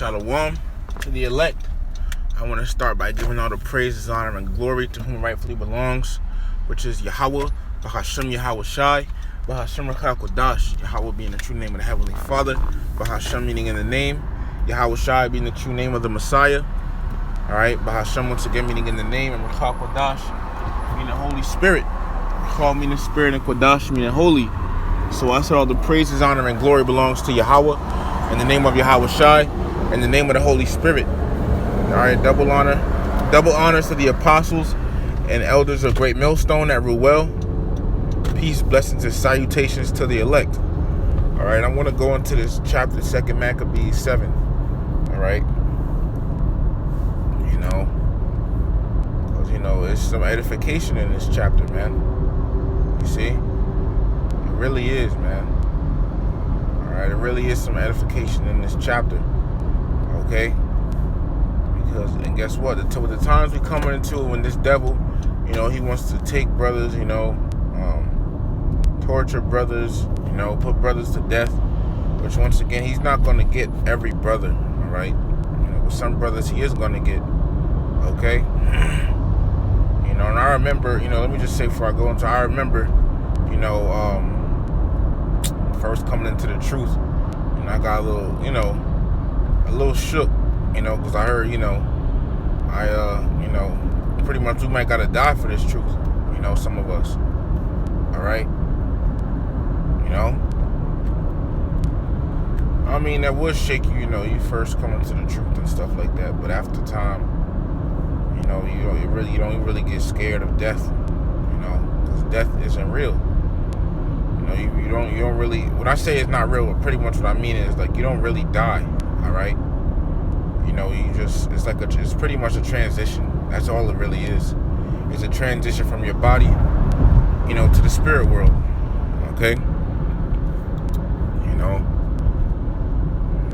Shalom to the elect. I want to start by giving all the praises, honor, and glory to whom rightfully belongs, which is Yahweh, Bahashem Yahweh Shai, Bahashem Rakah Kodash, Yahweh being the true name of the Heavenly Father, Bahashem meaning in the name, Yahweh Shai being the true name of the Messiah. Alright, Bahashem once again meaning in the name, and Rakah Kodash meaning Holy Spirit. Rakah meaning Spirit, and Kodash meaning Holy. So I said all the praises, honor, and glory belongs to Yahweh, in the name of Yahweh Shai, in the name of the Holy Spirit. Alright, double honors to the apostles and elders of Great Millstone at Ruel. Peace, blessings, and salutations to the elect. Alright, I want to go into this chapter, 2 Maccabees 7. Alright. Because, there's some edification in this chapter, man. You see? It really is, man. Alright, it really is some edification in this chapter. Okay? Because, and guess what? The times we coming into, when this devil, he wants to take brothers, torture brothers, put brothers to death. Which, once again, he's not going to get every brother, all right? But some brothers he is going to get, okay? And I remember, let me just say before I go into, I remember, first coming into the truth, I got a little shook, because I heard, pretty much we might gotta die for this truth, some of us, all right, I mean, that would shake you, you first coming to the truth and stuff like that, but after time, you don't really get scared of death, because death isn't real. You don't really, when I say it's not real, pretty much what I mean is, like, you don't really die, all right? It's pretty much a transition. That's all it really is. It's a transition from your body, to the spirit world, okay?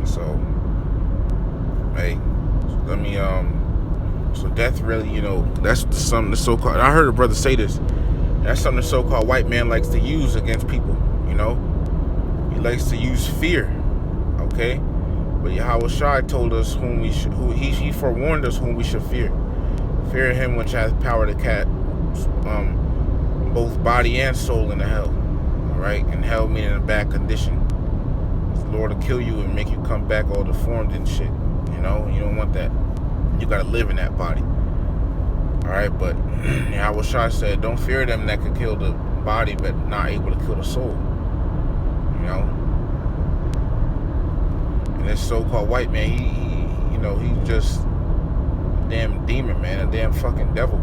So, hey, let me, so death really, that's something the so-called, I heard a brother say this, that's something the so-called white man likes to use against people, he likes to use fear, okay? But Yahweh Shai told us he forewarned us whom we should fear. Fear him which has power to cast both body and soul into hell. Alright? And hell meaning in a bad condition. The Lord will kill you and make you come back all deformed and shit. You don't want that. You gotta live in that body. Alright, but Yahweh Shai said, don't fear them that can kill the body but not able to kill the soul. And this so-called white man, he's just a damn demon, man, a damn fucking devil,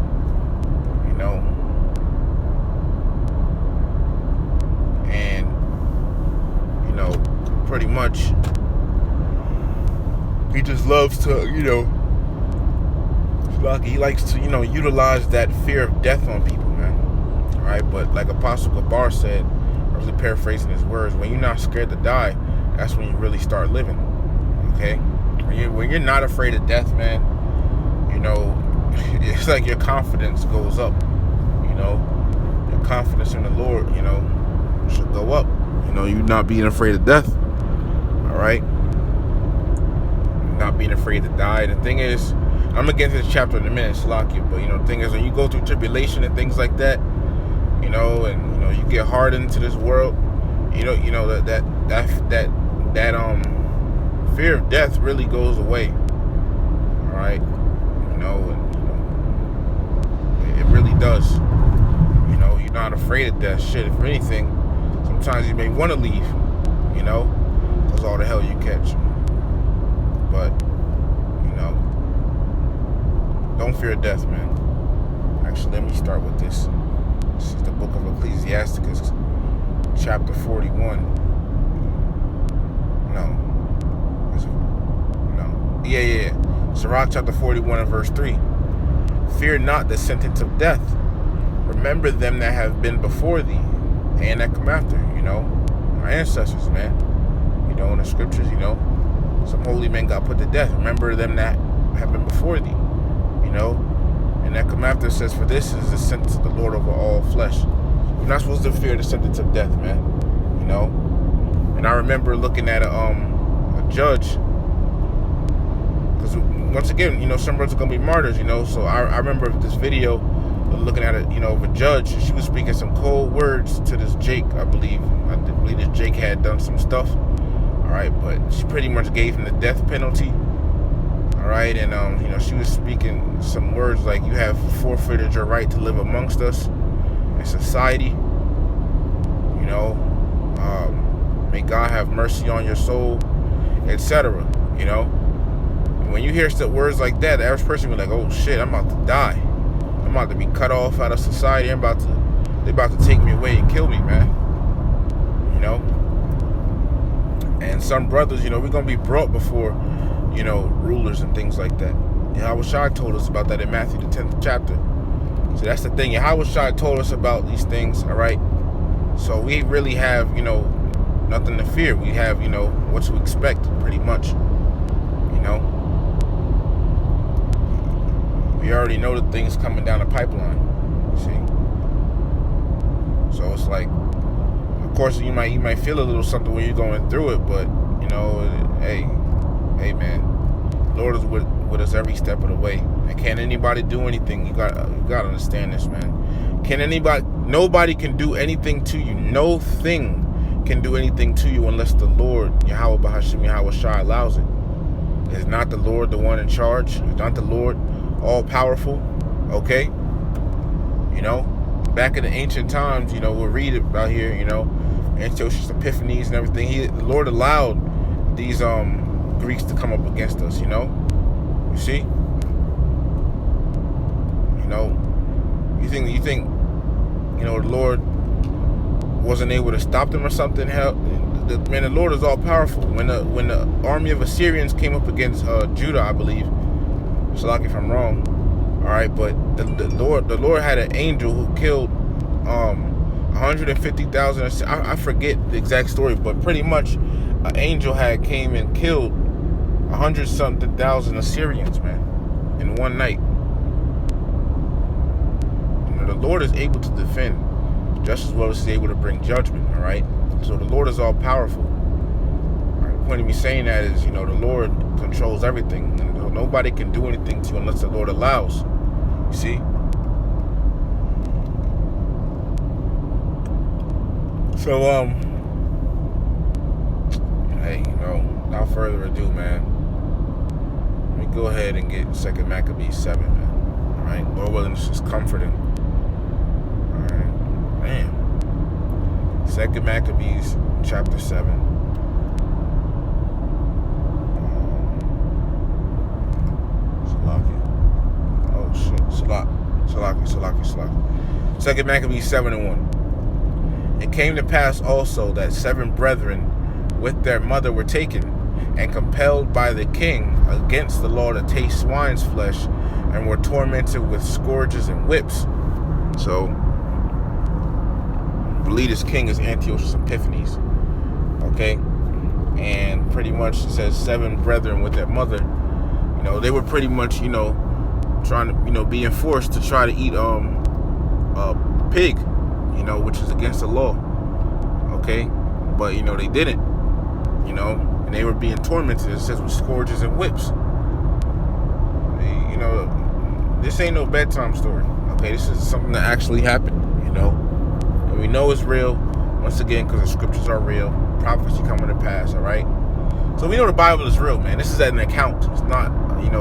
and pretty much he just loves to, he likes to, utilize that fear of death on people, man. All right, but like Apostle Gabar said, I was paraphrasing his words, when you're not scared to die, that's when you really start living. Okay, when you're not afraid of death, man, it's like your confidence goes up. Your confidence in the Lord, should go up. You not being afraid of death. All right, not being afraid to die. The thing is, I'm gonna get to this chapter in a minute, Salakia. But the thing is, when you go through tribulation and things like that, and you get hardened to this world, that fear of death really goes away. All right, it really does. You're not afraid of death. Shit, if anything, sometimes you may want to leave. Because all the hell you catch. But don't fear death, man. Actually, let me start with this. This is the book of Ecclesiasticus, chapter 41. Sirach chapter 41 and verse 3. Fear not the sentence of death. Remember them that have been before thee and that come after. Our ancestors, man. In the scriptures, some holy men got put to death. Remember them that have been before thee. And that come after says, for this is the sentence of the Lord over all flesh. You're not supposed to fear the sentence of death, man. And I remember looking at a judge once again, some brothers are gonna be martyrs. So I remember this video, looking at it, of a judge. She was speaking some cold words to this Jake, I believe. I believe this Jake had done some stuff. All right, but she pretty much gave him the death penalty. All right, and she was speaking some words like, "You have forfeited your right to live amongst us in society. May God have mercy on your soul," etc. When you hear words like that, the average person will be like, "Oh shit, I'm about to die. I'm about to be cut off out of society. They're about to take me away and kill me, man." And some brothers, we're gonna be brought before, rulers and things like that. Yahushua told us about that in Matthew the 10th chapter. So that's the thing. Yahushua told us about these things. All right. So we really have, nothing to fear. We have, what to expect, pretty much. We already know the things coming down the pipeline. See? So it's like, of course, you might feel a little something when you're going through it, but hey, man, Lord is with us every step of the way. And can't anybody do anything? You got to understand this, man. Nobody can do anything to you. No thing can do anything to you unless the Lord, Yahweh Bahashim Yahweh Shai, allows it. Is not the Lord the one in charge? Is not the Lord all powerful? Okay? Back in the ancient times, we'll read about here, Antiochus Epiphanes and everything. The Lord allowed these Greeks to come up against us, You see? You think the Lord wasn't able to stop them or something? Hell, the Lord is all powerful. When the army of Assyrians came up against Judah, I believe, Salaki if I'm wrong, all right, but the Lord had an angel who killed 150,000. I forget the exact story, but pretty much an angel had came and killed 100-something thousand Assyrians, man, in one night. The Lord is able to defend just as well as he's able to bring judgment, all right? So the Lord is all powerful. All right, the point of me saying that is, the Lord controls everything. And nobody can do anything to you unless the Lord allows. You see? So, hey, without further ado, man, let me go ahead and get 2 Maccabees 7, man. All right? Lord willing, this is comforting. Man. 2 Maccabees chapter 7. Oh shit. Salaki. 2 Maccabees 7:1. It came to pass also that 7 brethren with their mother were taken, and compelled by the king against the law to taste swine's flesh, and were tormented with scourges and whips. So the leaders king is Antiochus Epiphanes, okay, and pretty much it says 7 brethren with their mother. They were pretty much trying to being forced to try to eat a pig, which is against the law, okay, but they didn't, and they were being tormented. It says with scourges and whips. This ain't no bedtime story, okay. This is something that actually happened, and we know it's real, once again, because the scriptures are real, prophecy coming to pass, all right? So we know the Bible is real, man. This is an account. It's not,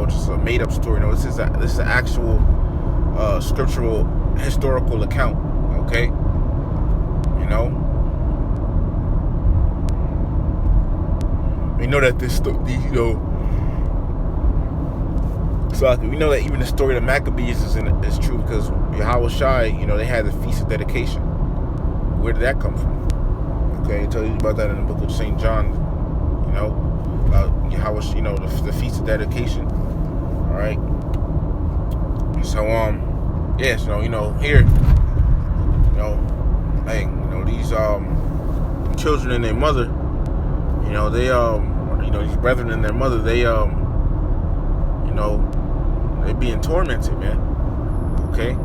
just a made-up story. No, this is an actual scriptural, historical account, okay? We know that so we know that even the story of the Maccabees is true, because Yahweh Shai, they had the Feast of Dedication. Where did that come from? Okay, I tell you about that in the book of St. John, about Yahweh, the Feast of Dedication. All right. So, yeah, so, here, hey, these children and their mother, they these brethren and their mother, they they're being tormented, man. Okay.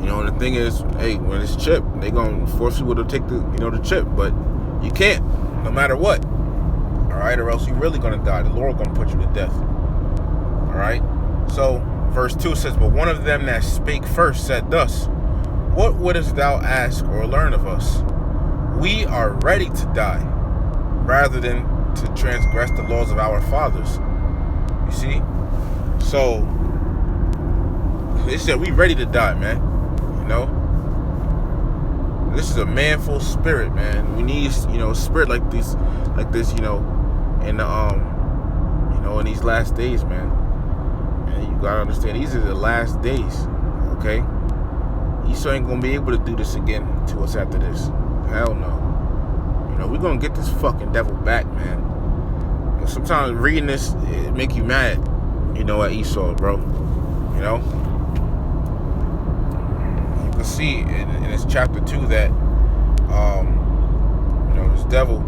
And the thing is, hey, when it's chip, they gonna force people to take the chip, but you can't, no matter what. All right? Or else you're really going to die. The Lord going to put you to death. All right? So, verse 2 says, but one of them that spake first said thus, what wouldest thou ask or learn of us? We are ready to die, rather than to transgress the laws of our fathers. You see? So, they said, we ready to die, man. You know? This is a manful spirit, man. We need, spirit like this, in the, in these last days, man. And you gotta understand, these are the last days, okay? Esau ain't gonna be able to do this again to us after this. Hell no. We're gonna get this fucking devil back, man. Sometimes reading this, it make you mad, at Esau, bro. You can see in this chapter 2 that, this devil,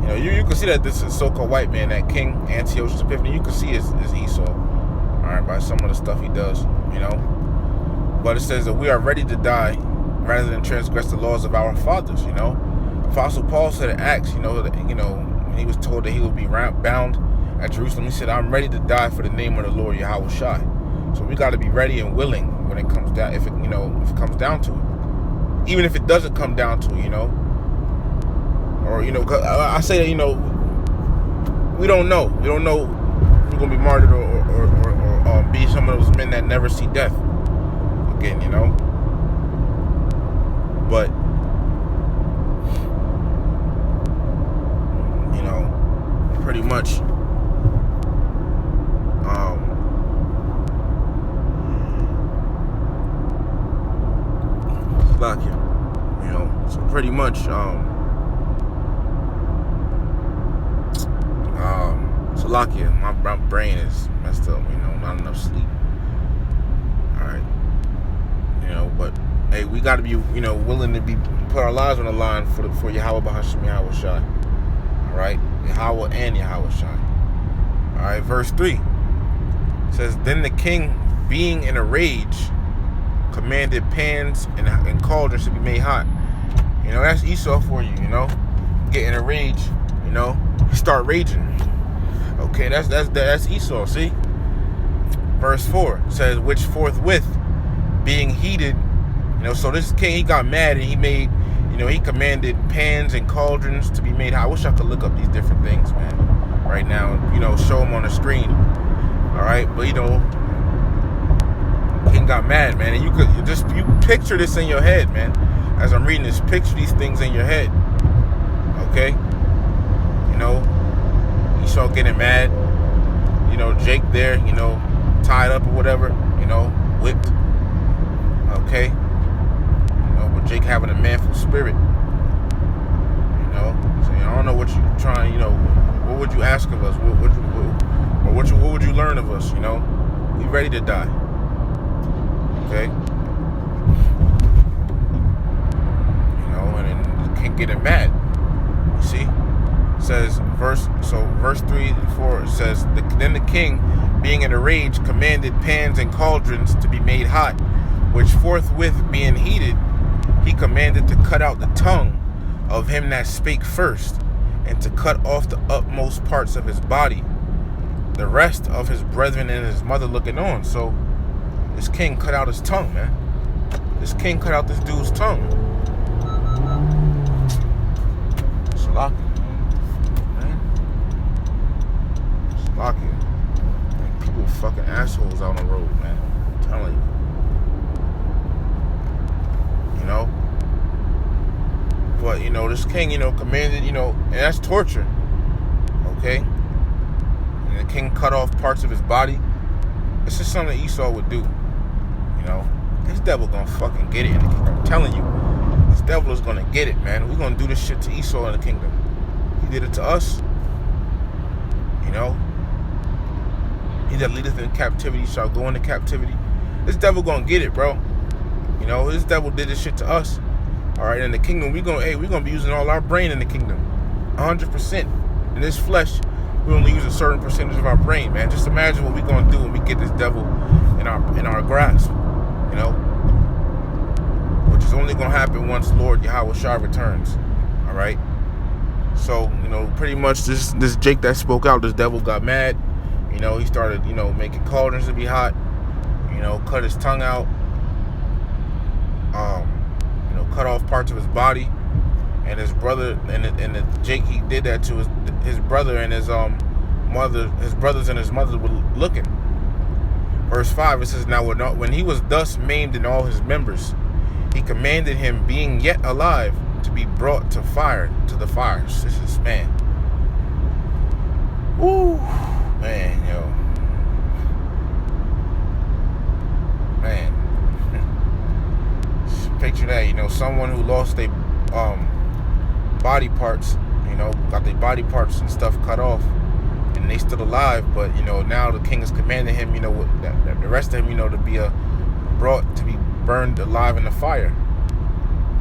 you can see that this is so-called white man, that King Antiochus Epiphanes, you can see is Esau, all right, by some of the stuff he does, But it says that we are ready to die rather than transgress the laws of our fathers, Apostle Paul said in Acts, when he was told that he would be bound at Jerusalem, he said, I'm ready to die for the name of the Lord Yahweh Shai. So we got to be ready and willing when it comes down, if it comes down to it. Even if it doesn't come down to it, Or, I say that, we don't know. We don't know if we're going to be martyred or be some of those men that never see death again, But, pretty much, like him, so pretty much, Salakia, my brain is messed up, not enough sleep. Alright. But hey, we gotta be, willing to put our lives on the line for Yahweh Bahasham Yahweh Shai. Alright? Yahweh and Yahweh Shai. Alright, verse 3 says, then the king, being in a rage, commanded pans and cauldrons to be made hot. That's Esau for you, Get in a rage, you start raging. Okay, that's Esau, see? Verse 4 says, which forthwith, being heated, so this king, he got mad and he made, he commanded pans and cauldrons to be made hot. I wish I could look up these different things, man, right now, and, show them on the screen. All right, but, king got mad, man, and you picture this in your head, man. As I'm reading this, picture these things in your head. Okay? Esau getting mad. Jake there, tied up or whatever, whipped. Okay? But Jake having a manful spirit. So I don't know what you trying, what would you ask of us? What would you learn of us, We ready to die. Okay? And then the king getting mad. You see? It says verse 3 and 4 says, then the king, being in a rage, commanded pans and cauldrons to be made hot, which forthwith being heated, he commanded to cut out the tongue of him that spake first, and to cut off the utmost parts of his body, the rest of his brethren and his mother looking on. So this king cut out his tongue, man. This king cut out this dude's tongue. Salakia. Salakia. People fucking assholes out on the road, man. I'm telling you. But, this king, commanded, and that's torture. Okay? And the king cut off parts of his body. It's just something Esau would do. This devil gonna fucking get it in the kingdom. I'm telling you. This devil is gonna get it, man. We're gonna do this shit to Esau in the kingdom. He did it to us. He that leadeth in captivity shall go into captivity. This devil gonna get it, bro. This devil did this shit to us. Alright, in the kingdom, we're gonna be using all our brain in the kingdom. 100%. In this flesh, we only use a certain percentage of our brain, man. Just imagine what we're gonna do when we get this devil in our grasp. Which is only gonna happen once Lord Yahweh Shai returns. Alright? So, pretty much this Jake that spoke out, this devil got mad. He started, making cauldrons to be hot. Cut his tongue out. Cut off parts of his body. And his brother, and Jake, he did that to his brother and his mother. His brothers and his mother were looking. Verse 5, it says, now when he was thus maimed in all his members, he commanded him, being yet alive, to be brought to the fires. This is, man. Woo. Man, yo. Man. Picture that, someone who lost their body parts, got their body parts and stuff cut off, and they still alive, but now the king is commanding him, the rest of him, to be brought to be burned alive in the fire.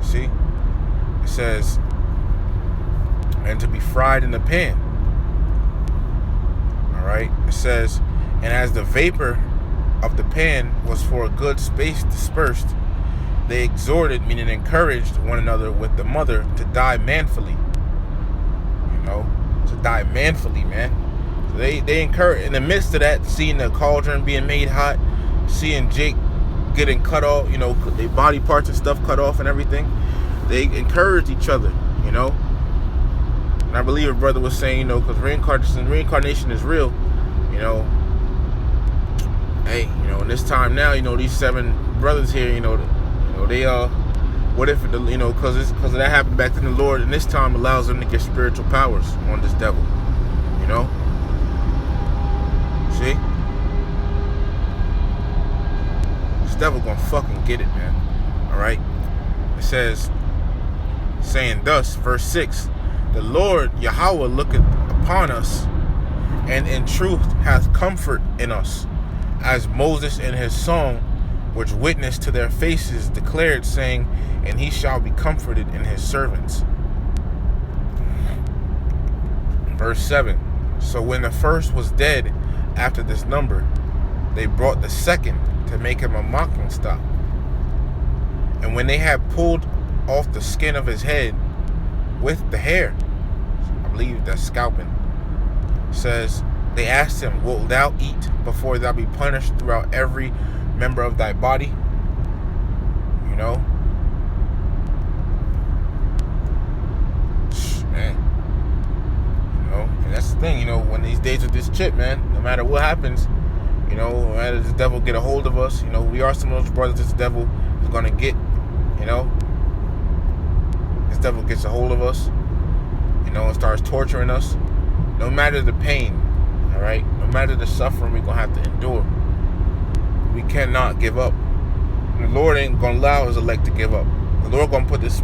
See, it says, and to be fried in the pan. All right, it says, and as the vapor of the pan was for a good space dispersed, they exhorted, meaning encouraged one another with the mother to die manfully. To die manfully, man. So they encourage, in the midst of that, seeing the cauldron being made hot, seeing Jake getting cut off, their body parts and stuff cut off and everything, they encouraged each other, And I believe a brother was saying, because reincarnation is real, Hey, in this time now, these 7 brothers here, they what if because of that happened back then, the Lord in this time allows them to get spiritual powers on this devil, See, this devil gonna fucking get it, man. All right, it says, saying thus, verse 6, the Lord Yahweh looketh upon us, and in truth hath comfort in us, as Moses in his song, which witnessed to their faces, declared, saying, and he shall be comforted in his servants. Verse 7, so when the first was dead after this number, they brought the second to make him a mocking stock. And when they had pulled off the skin of his head with the hair, I believe that's scalping, says, they asked him, wilt thou eat before thou be punished throughout every member of thy body? Man, and that's the thing, when these days with this chip, man, no matter what happens, no matter the devil get a hold of us, we are some of those brothers this devil is gonna get, this devil gets a hold of us, and starts torturing us. No matter the pain, all right, no matter the suffering we're gonna have to endure, we cannot give up. The Lord ain't gonna allow his elect to give up. The Lord gonna put this.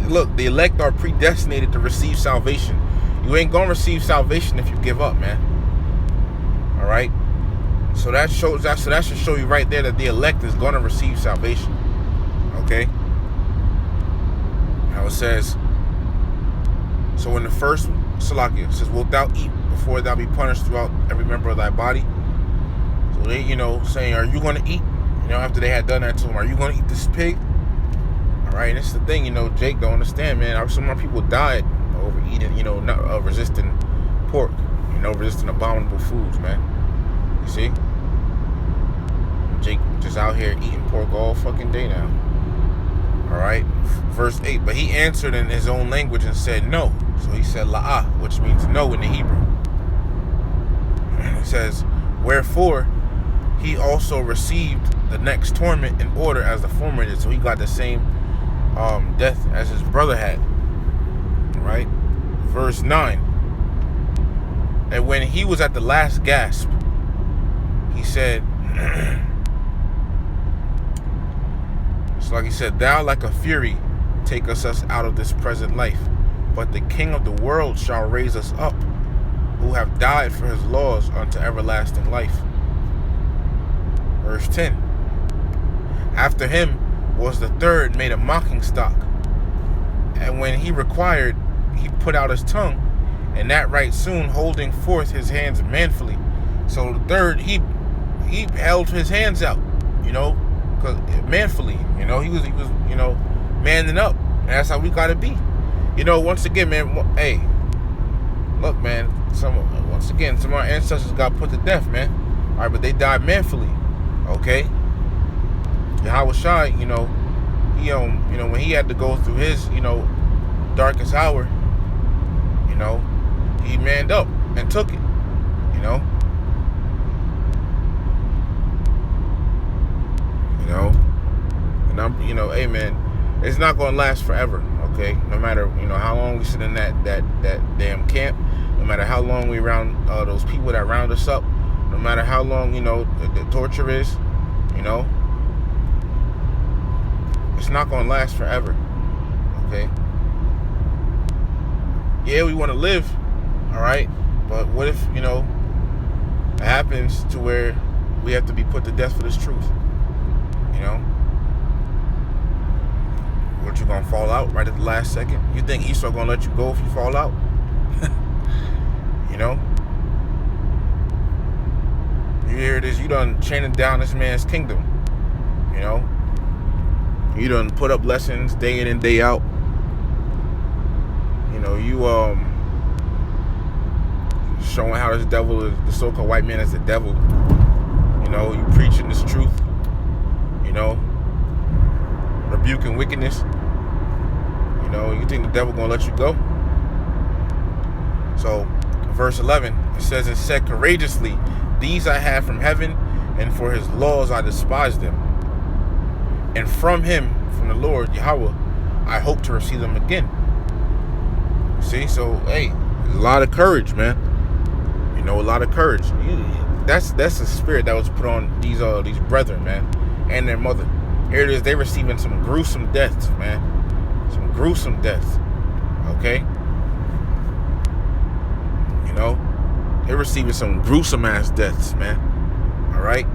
Look, the elect are predestinated to receive salvation. You ain't gonna receive salvation if you give up, man. All right. So that shows that. So that should show you right there that the elect is gonna receive salvation. Okay. Now it says. So when the first Salakia says, "Wilt thou eat before thou be punished throughout every member of thy body?" So they, saying, "Are you gonna eat?" After they had done that to him, "Are you gonna eat this pig?" All right, and this is the thing, Jake don't understand, man. Some more people died over eating, not resisting pork, resisting abominable foods, man. You see, Jake just out here eating pork all fucking day now. All right, verse 8. But he answered in his own language and said, "No." So he said, "La'ah," which means no in the Hebrew. It says, "Wherefore he also received the next torment in order as the former did." So he got the same death as his brother had. Right? Verse 9. And when he was at the last gasp, he said, so like he said, "Thou like a fury takest us out of this present life, but the King of the world shall raise us up, who have died for his laws unto everlasting life." Verse 10. After him was the third made a mocking stock, and when he required, he put out his tongue, and that right soon, holding forth his hands manfully. So the third, he held his hands out, cause manfully, he was manning up, and that's how we gotta be. Once again, man, hey, look, man, once again, some of our ancestors got put to death, man. All right, but they died manfully. Okay. Yahweh Shai, he when he had to go through his, darkest hour, he manned up and took it, and I'm, hey, man, it's not going to last forever, okay? No matter, how long we sit in that damn camp, no matter how long we around those people that round us up, no matter how long, the torture is, it's not going to last forever, okay? Yeah, we want to live, all right? But what if, it happens to where we have to be put to death for this truth, What, you gonna fall out right at the last second? You think Esau gonna let you go if you fall out? You hear this, you done chaining down this man's kingdom, You done put up lessons day in and day out. You showing how this devil is, the so-called white man is the devil. You preaching this truth. Rebuking wickedness. You think the devil gonna let you go? So, verse 11, it says, "And said courageously, these I have from heaven, and for his laws I despise them. And from him, from the Lord, Yahweh, I hope to receive them again." See, so, hey, a lot of courage, man. A lot of courage. That's the spirit that was put on these brethren, man, and their mother. Here it is, they receiving some gruesome deaths, man. Some gruesome deaths. Okay? They're receiving some gruesome ass deaths, man. Alright?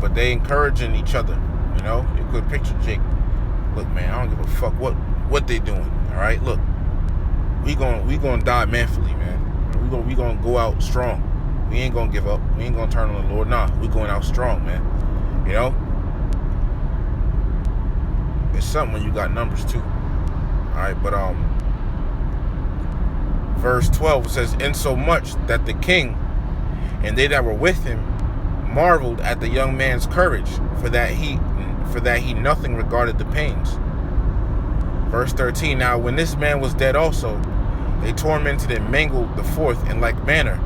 But they encouraging each other. You could picture Jake. Look, man, I don't give a fuck what they doing. Alright? Look. We gonna die manfully, man. We gonna go out strong. We ain't gonna give up. We ain't gonna turn on the Lord. Nah, we going out strong, man. It's something when you got numbers too. Alright, but verse 12 says, "Insomuch that the king and they that were with him marveled at the young man's courage, for that he nothing regarded the pains." Verse 13, "Now when this man was dead also, they tormented and mangled the fourth in like manner."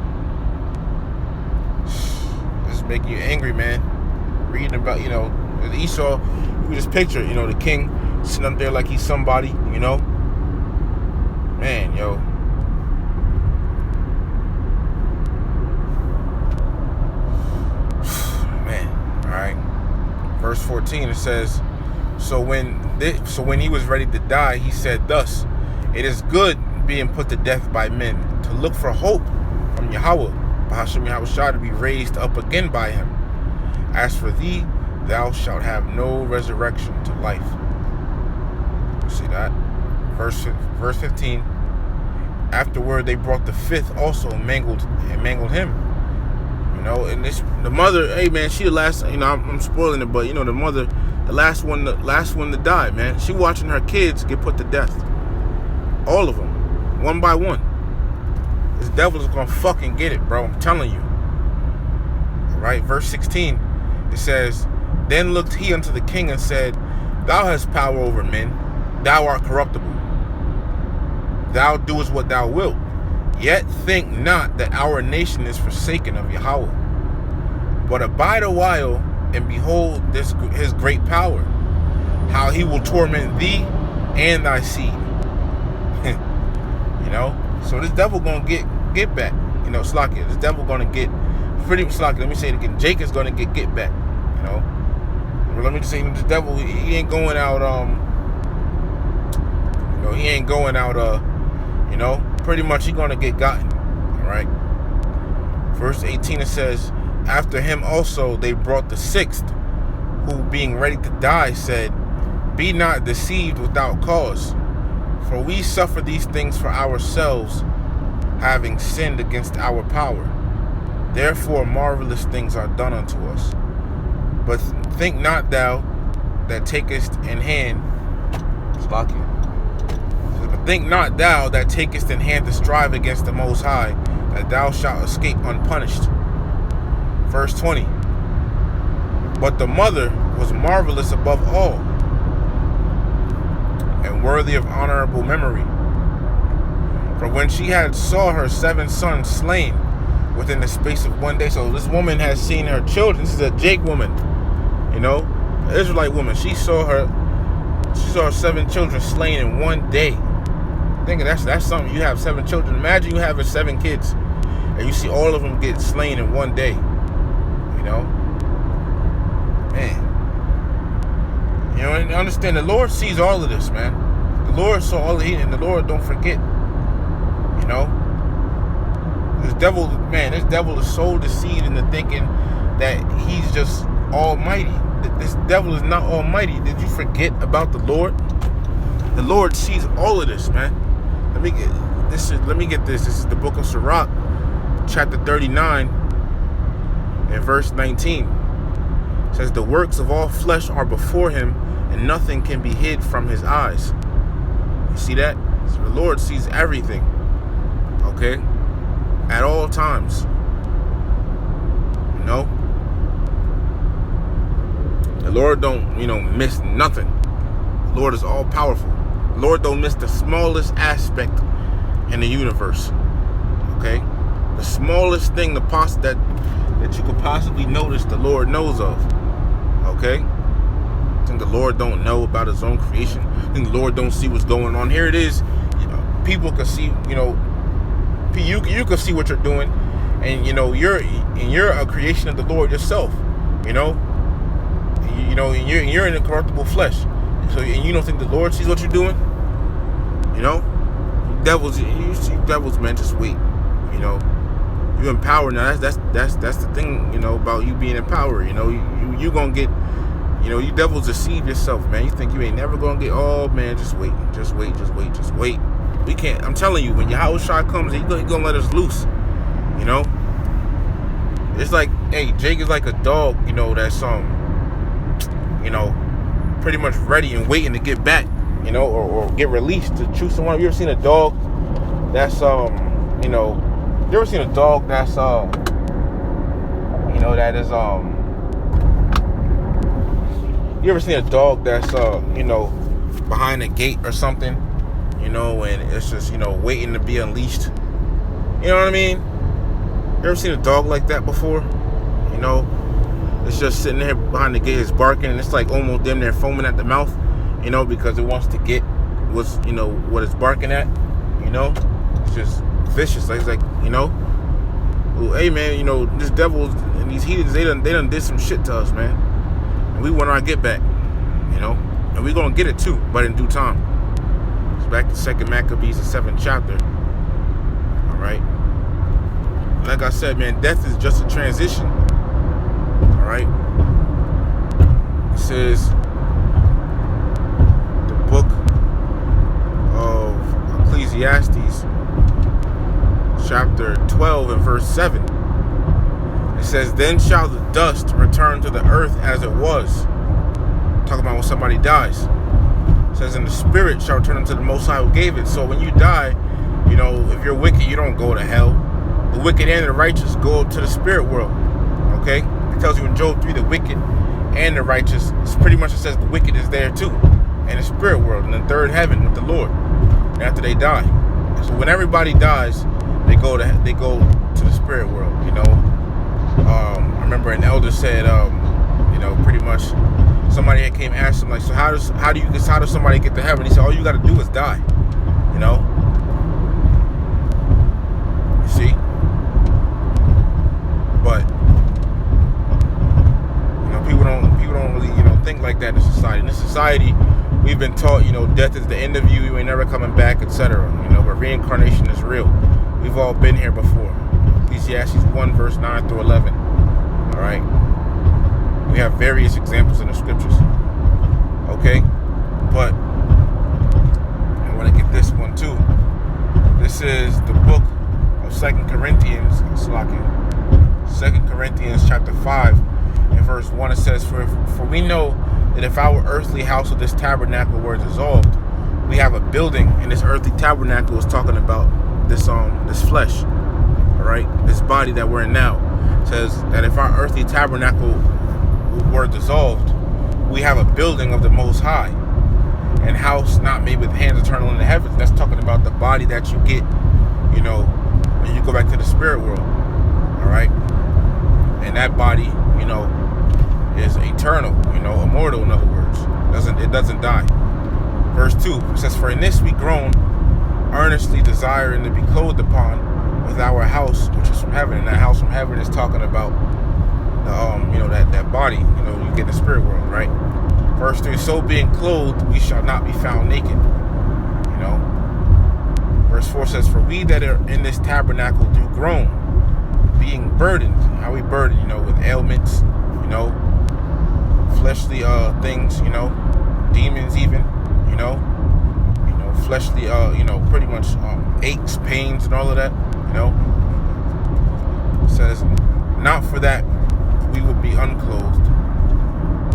This is making you angry, man. Reading about, Esau, you just picture, the king sitting up there like he's somebody, Man, yo. Man, alright. Verse 14, it says, So when he was ready to die, he said thus, "It is good being put to death by men, to look for hope from Yahweh, Bahashem Yahweh Shah, to be raised up again by him. As for thee, thou shalt have no resurrection to life." You see that? Verse 15. "Afterward they brought the fifth also and mangled him." And the mother, hey man, she the last, I'm spoiling it, but the mother, the last one to die, man. She watching her kids get put to death. All of them. One by one. This devil is gonna fucking get it, bro. I'm telling you. Alright, verse 16. It says, "Then looked he unto the king and said, Thou hast power over men. Thou art corruptible. Thou doest what thou wilt. Yet think not that our nation is forsaken of Yahweh. But abide a while, and behold his great power, how he will torment thee and thy seed." So this devil gonna get back. Slakia. This devil gonna get pretty Slakia. Let me say it again. Jake is gonna get back. Let me just say, the devil, he ain't going out. He ain't going out. Pretty much he gonna get gotten. All right. Verse 18, it says, "After him also they brought the sixth, who being ready to die said, Be not deceived without cause, for we suffer these things for ourselves, having sinned against our power. Therefore marvelous things are done unto us. But think not thou that takest in hand," Slakia. Think not thou that takest in hand to strive against the Most High, that thou shalt escape unpunished. Verse 20. But the mother was marvelous above all, and worthy of honorable memory. For when she had saw her 7 sons slain within the space of one day. So this woman has seen her children. This is a Jake woman, you know, an Israelite woman. She saw her 7 children slain in one day. Think that's something. You have 7 children. Imagine you having 7 kids, and you see all of them get slain in one day. You know, man. You know, and understand the Lord sees all of this, man. The Lord saw all of it, and the Lord don't forget. You know, this devil is so deceived into thinking that he's just almighty. This devil is not almighty. Did you forget about the Lord? The Lord sees all of this, man. Let me get this. This is the book of Sirach, chapter 39, and verse 19. It says, the works of all flesh are before him, and nothing can be hid from his eyes. You see that? So the Lord sees everything. Okay? At all times. You know? The Lord don't, miss nothing. The Lord is all powerful. The Lord don't miss the smallest aspect in the universe. Okay? The smallest thing that you could possibly notice, the Lord knows of. Okay? I think the Lord don't know about his own creation. I think the Lord don't see what's going on. Here it is. People can see, you can see what you're doing, and you're a creation of the Lord yourself. And you're in incorruptible flesh. So, and you don't think the Lord sees what you're doing? Devils, man, just wait. You in power now. That's the thing, about you being in power. You gonna get, you devils deceive yourself, man. You think you ain't never gonna get. Oh man, just wait. We can't. I'm telling you, when Yahushua comes, he's gonna let us loose. It's like, hey, Jake is like a dog, that's pretty much ready and waiting to get back, or get released to choose someone. You ever seen a dog that's you ever seen a dog that's that is you ever seen a dog that's behind a gate or something, and it's just waiting to be unleashed? You know what I mean? You ever seen a dog like that before? It's just sitting there behind the gate, it's barking, and it's like almost damn near foaming at the mouth, because it wants to get what it's barking at. It's just vicious. It's like, well, hey man, this devil and these heathens, they done did some shit to us, man, and we want our get back, and we gonna get it too, but in due time. It's back to 2 Maccabees, the 7th chapter. All right. Like I said, man, death is just a transition. All right. This is the book of Ecclesiastes, chapter 12 and verse 7. It says, then shall the dust return to the earth as it was. Talking about when somebody dies. It says, and the spirit shall return unto the Most High who gave it. So when you die, if you're wicked, you don't go to hell. The wicked and the righteous go to the spirit world. Okay? It tells you in Job 3, the wicked and the righteous. It's pretty much, it says the wicked is there too. In the spirit world, in the third heaven with the Lord. After they die. So when everybody dies, they go to the spirit world. I remember an elder said, pretty much somebody had came and asked him, like, so how does somebody get to heaven? He said, all you got to do is die. You see? But people don't really think like that in society. In this society, we've been taught death is the end of you. You ain't never coming back, etc. But reincarnation is real. We've all been here before. Ecclesiastes 1 verse 9 through 11. All right. We have various examples in the scriptures. Okay, but I want to get this one too. This is the book of 2 Corinthians, 2 Corinthians chapter 5 and verse 1. It says, for we know that if our earthly house of this tabernacle were dissolved, we have a building, and this earthly tabernacle is talking about this flesh, all right, this body that we're in now. It says that if our earthly tabernacle were dissolved, we have a building of the Most High, and house not made with hands, eternal in the heavens. That's talking about the body that you get, when you go back to the spirit world, all right, and that body, is eternal, immortal. In other words, it doesn't die. Verse 2 says, "For in this we groan, earnestly desiring to be clothed upon with our house which is from heaven." And that house from heaven is talking about the that body, you get in the spirit world, right? Verse 3, "So being clothed, we shall not be found naked." Verse 4 says, "For we that are in this tabernacle do groan, being burdened." How we burdened, with ailments, fleshly things, demons even, fleshly, pretty much aches, pains, and all of that, It says, "Not for that we would be unclothed,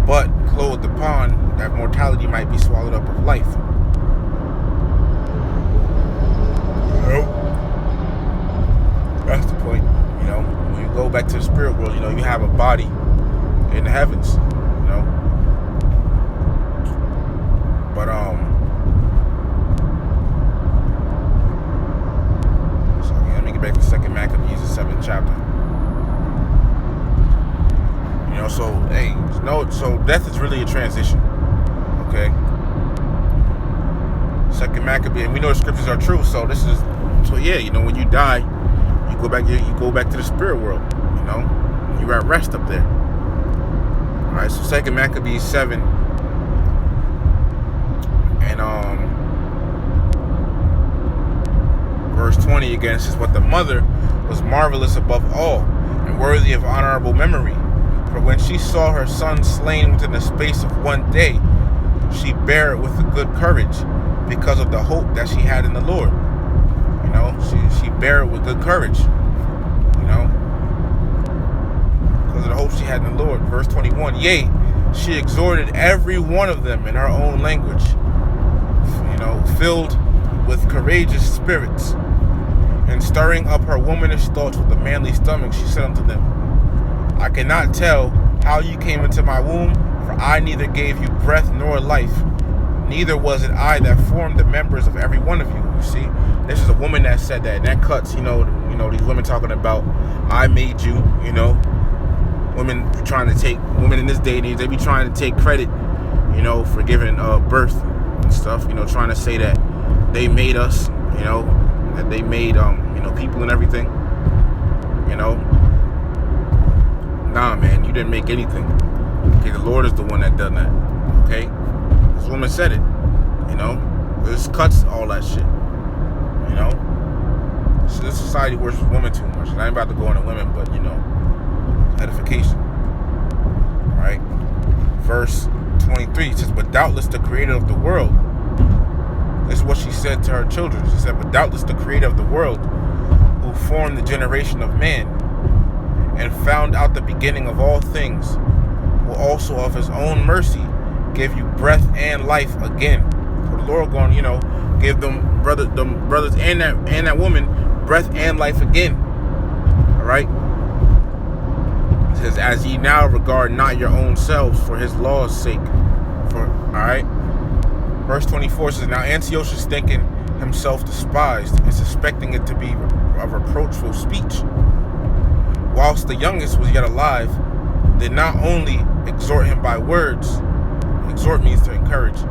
but clothed upon, that mortality might be swallowed up of life." That's the point. When you go back to the spirit world, you have a body in the heavens, But so let me get back to 2 Maccabees, the 7th chapter. So death is really a transition. Okay. 2 Maccabees, and we know the scriptures are true. So when you die, you go back to the spirit world. You're at rest up there. All right. So 2 Maccabees 7 and verse 20 again, it says, "But the mother was marvelous above all, and worthy of honorable memory. For when she saw her son slain within the space of one day, she bare it with a good courage, because of the hope that she had in the Lord." She bare it with good courage, because of the hope she had in the Lord. Verse 21, "Yea, she exhorted every one of them in her own language, filled with courageous spirits, and stirring up her womanish thoughts with a manly stomach, she said unto them, I cannot tell how you came into my womb, for I neither gave you breath nor life, neither was it I that formed the members of every one of you." You see, this is a woman that said that, and that cuts, these women talking about, "I made you," women in this day and age, they be trying to take credit, for giving birth and stuff, trying to say that they made us, that they made, people and everything, Nah, man, you didn't make anything. Okay, the Lord is the one that done that. Okay, this woman said it. This cuts all that shit. So this society worships women too much. And I ain't about to go into women, but edification. All right. Verse 23 says, "But doubtless the Creator of the world." This is what she said to her children. She said, "But doubtless the Creator of the world, who formed the generation of man, and found out the beginning of all things, will also of his own mercy give you breath and life again." So the Lord going, give them brothers and that woman breath and life again. All right. It says, "As ye now regard not your own selves for his law's sake." All right. Verse 24 says, "Now Antiochus, thinking himself despised, and suspecting it to be a reproachful speech, whilst the youngest was yet alive, did not only exhort him by words," exhort means to encourage,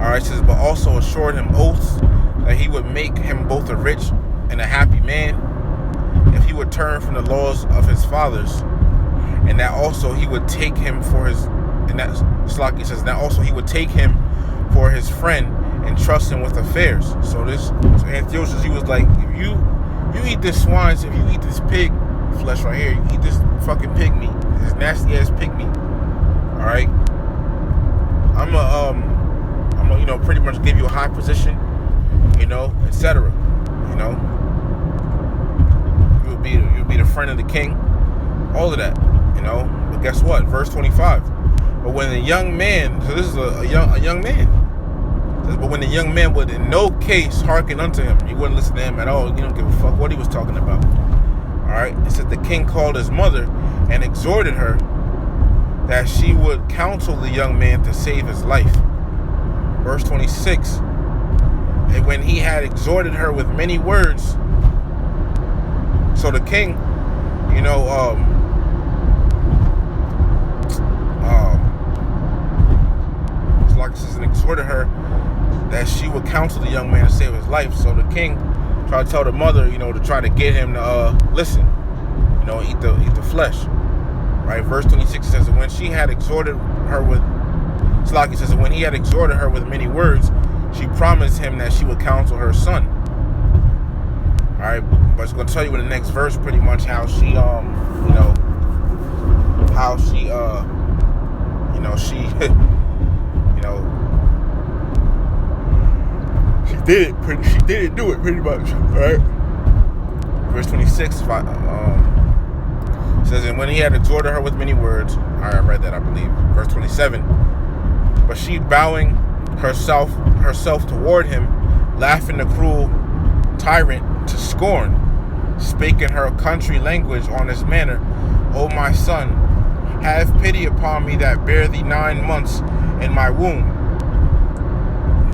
all right, says, "but also assured him oaths that he would make him both a rich and a happy man, if he would turn from the laws of his fathers, and that also he would take him for his," and that Slaki says, "that also he would take him for his friend and trust him with affairs." So Antiochus, he was like, if you eat this swine, if you eat this pig flesh right here, you eat this fucking pig meat, this nasty ass pig meat, all right, I'm gonna pretty much give you a high position, etc. You'll be the friend of the king, all of that, But guess what? Verse 25. "But when the young man," so this is a young man, It says, but when the young man would in no case hearken unto him, he wouldn't listen to him at all. He don't give a fuck what he was talking about. Alright, it says the king called his mother and exhorted her that she would counsel the young man to save his life. Verse 26. And when he had exhorted her with many words, so the king, it's like this and exhorted her that she would counsel the young man to save his life. So the king tried to tell the mother, to try to get him to listen, eat the flesh. Right, verse 26 says, when she had exhorted her with, Slaki says, when he had exhorted her with many words, she promised him that she would counsel her son. All right, but it's going to tell you in the next verse pretty much how she, she she did do it pretty much. All right, verse 26 says, and when he had exhorted her with many words, I read that, I believe, verse 27, but she bowing herself toward him, laughing the cruel tyrant to scorn, spake in her country language on this manner, O my son, have pity upon me that bare thee 9 months in my womb,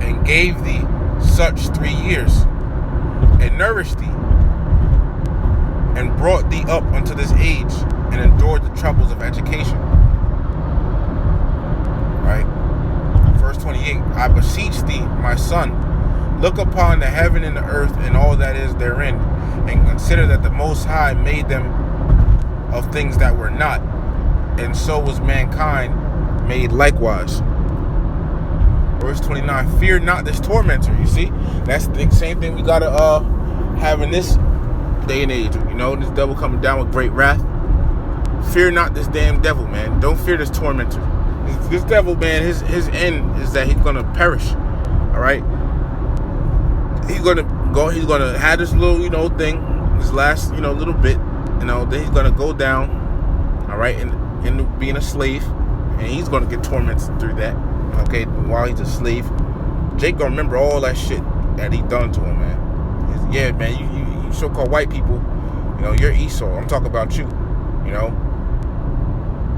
and gave thee such 3 years, and nourished thee, and brought thee up unto this age, and endured the troubles of education. Right? Verse 28, I beseech thee, my son, look upon the heaven and the earth and all that is therein, and consider that the Most High made them of things that were not, and so was mankind made likewise. Verse 29, fear not this tormentor. You see, that's the same thing we gotta have in this day and age. This devil coming down with great wrath. Fear not this damn devil, man. Don't fear this tormentor. This devil, man, his end is that he's gonna perish. All right, he's gonna have this little thing, this last little bit, then he's gonna go down, all right, and being a slave, and he's gonna get tormented through that. Okay, while he's a slave, Jake gonna remember all that shit that he done to him, man. Yeah, man, you so-called white people, you're Esau. I'm talking about you.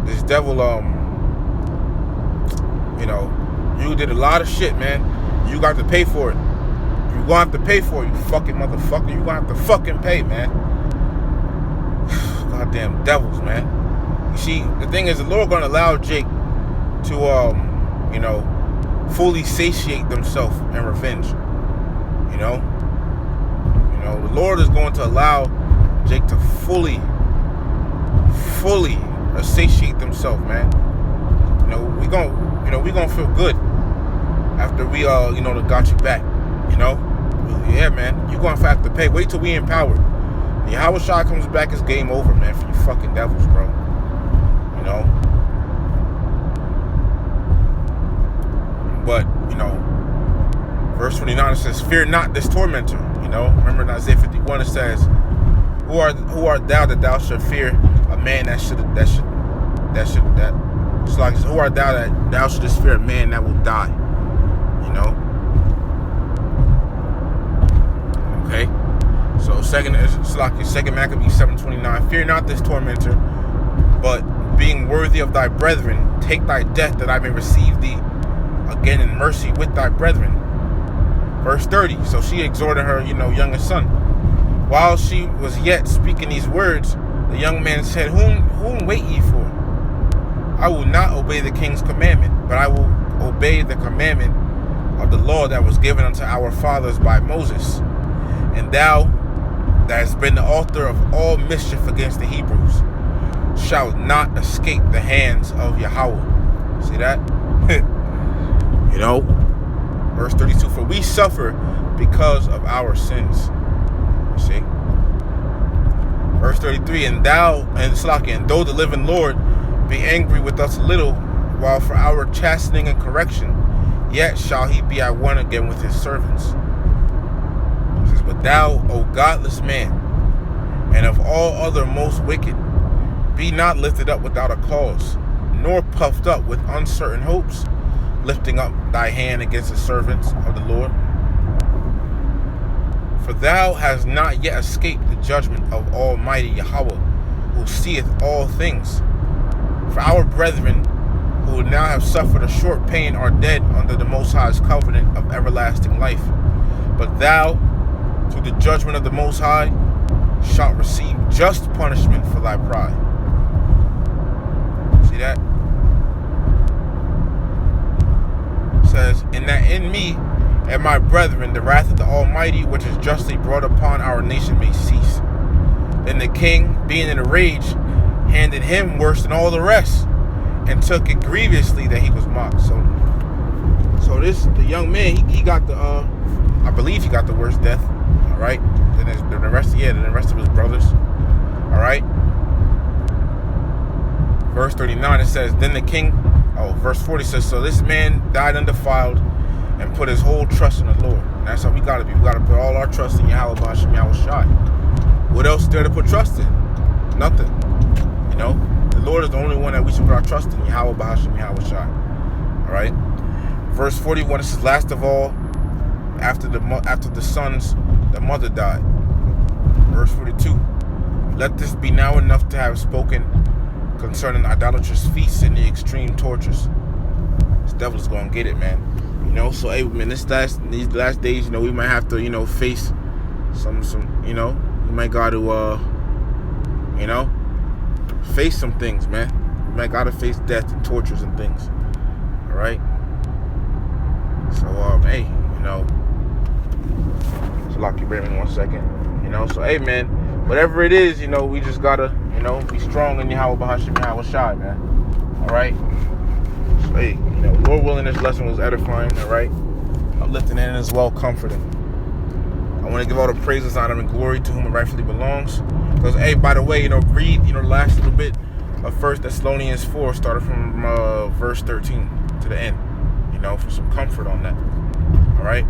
This devil, you did a lot of shit, man. You got to pay for it. You gonna have to pay for it, you fucking motherfucker. You gonna have to fucking pay, man. Goddamn devils, man. You see, the thing is, the Lord gonna allow Jake to, fully satiate themselves in revenge. The Lord is going to allow Jake to fully satiate themselves, man. We gonna feel good after we got you back. Yeah, man. You're gonna have to pay. Wait till we empowered. The Yahweh Shai comes back, it's game over, man, for you fucking devils, bro. But verse 29 it says, fear not this tormentor. Remember in Isaiah 51 it says, who art thou that thou should fear a man who art thou that thou shouldest fear a man that will die? Okay. So second Maccabees 7:29, fear not this tormentor, but being worthy of thy brethren, take thy death that I may receive thee again in mercy with thy brethren. Verse 30, so she exhorted her, youngest son. While she was yet speaking these words, the young man said, Whom wait ye for? I will not obey the king's commandment, but I will obey the commandment of the law that was given unto our fathers by Moses. And thou, that hast been the author of all mischief against the Hebrews, shalt not escape the hands of Yahweh. See that? Verse 32, for we suffer because of our sins. See? Verse 33, and though the living Lord be angry with us a little, while for our chastening and correction, yet shall he be at one again with his servants. It says, but thou, O godless man, and of all other most wicked, be not lifted up without a cause, nor puffed up with uncertain hopes, lifting up thy hand against the servants of the Lord. For thou hast not yet escaped the judgment of Almighty Yahweh, who seeth all things. For our brethren, who now have suffered a short pain, are dead under the Most High's covenant of everlasting life. But thou, through the judgment of the Most High, shalt receive just punishment for thy pride. See that? It says, and that in me and my brethren the wrath of the Almighty, which is justly brought upon our nation, may cease. Then the king, being in a rage, handed him worse than all the rest, and took it grievously that he was mocked. So the young man, he got the I believe he got the worst death. All right. Then the rest of his brothers. All right. Verse 39 it says, then the king. Verse 40 says, so this man died undefiled and put his whole trust in the Lord. And that's how we gotta be. We gotta put all our trust in Yahweh B'Hashem Yahweh Shai. What else is there to put trust in? Nothing. You know, the Lord is the only one that we should put our trust in. Yahweh B'Hashem Yahweh Shai. All right. Verse 41 it says, last of all, after the sons, the mother died. Verse 42. Let this be now enough to have spoken concerning idolatrous feasts and the extreme tortures. This devil is gonna get it, man. You know, so hey, man, these last days, you know, we might have to, you know, face some, you know, we might got to, you know, face some things, man. We might gotta face death and tortures and things. All right. So, hey, you know, so lock your brain in 1 second. You know, so hey, man, whatever it is, you know, we just gotta, you know, be strong in Yahweh B'Hashem Yahweh Shai, man. All right. So hey, you know, Lord willing, this lesson was edifying. All right, uplifting and as well comforting. I want to give all the praises, honor, and glory to whom it rightfully belongs. Because hey, by the way, you know, read, you know, the last little bit of 1 Thessalonians 4, started from verse 13 to the end. You know, for some comfort on that. All right,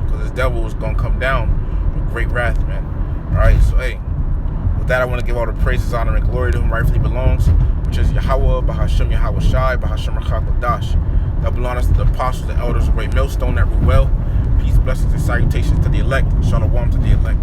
because this devil was gonna come down with great wrath, man. All right, so hey, with that, I want to give all the praises, honor, and glory to whom rightfully belongs, which is Yahweh B'Hashem Yahweh Shai B'Hashem Rachak. Double honors to the apostles, the elders, of great millstone that rule well. Peace, blessings, and salutations to the elect. Shalom to the elect.